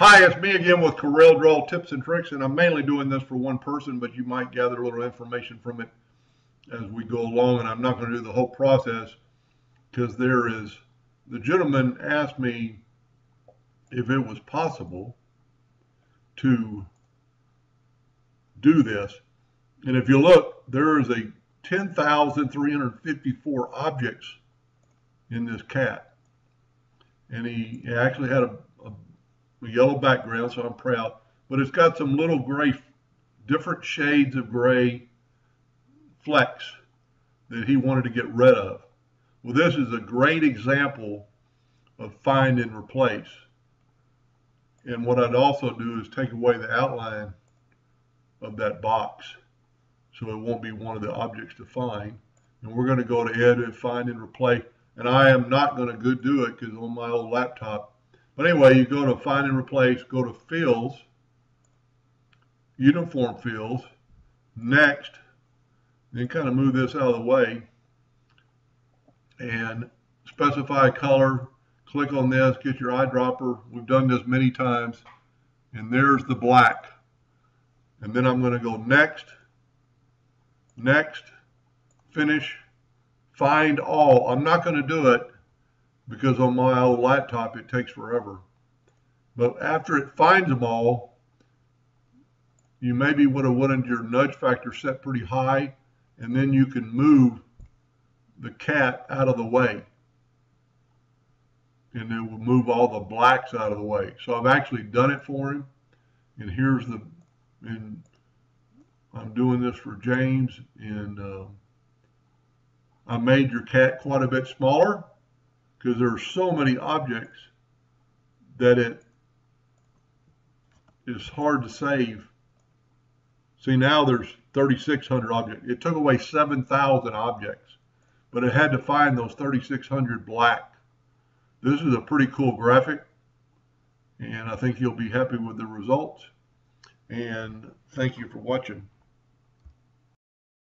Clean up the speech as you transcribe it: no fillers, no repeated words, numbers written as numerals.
Hi, it's me again with Corel Draw Tips and Tricks, and I'm mainly doing this for one person, but you might gather a little information from it as we go along, and I'm not going to do the whole process because the gentleman asked me if it was possible to do this, and if you look, there is a 10,354 objects in this cat, and he actually had a yellow background, so I'm proud. But it's got some little gray, different shades of gray flecks that he wanted to get rid of. Well, this is a great example of find and replace. And what I'd also do is take away the outline of that box so it won't be one of the objects to find. And we're going to go to edit, find and replace. And I am not going to do it because on my old laptop. But anyway, you go to find and replace, go to fields, uniform fields, next, then kind of move this out of the way and specify color, click on this, get your eyedropper. We've done this many times, and there's the black. And then I'm going to go next, next, finish, find all. I'm not going to do it because on my old laptop it takes forever. But after it finds them all, you maybe would have wanted your nudge factor set pretty high, and then you can move the cat out of the way. And it will move all the blacks out of the way. So I've actually done it for him. And and I'm doing this for James, and I made your cat quite a bit smaller, because there are so many objects that it is hard to save. See, now there's 3,600 objects. It took away 7,000 objects, but it had to find those 3,600 black. This is a pretty cool graphic, and I think you'll be happy with the results. And thank you for watching.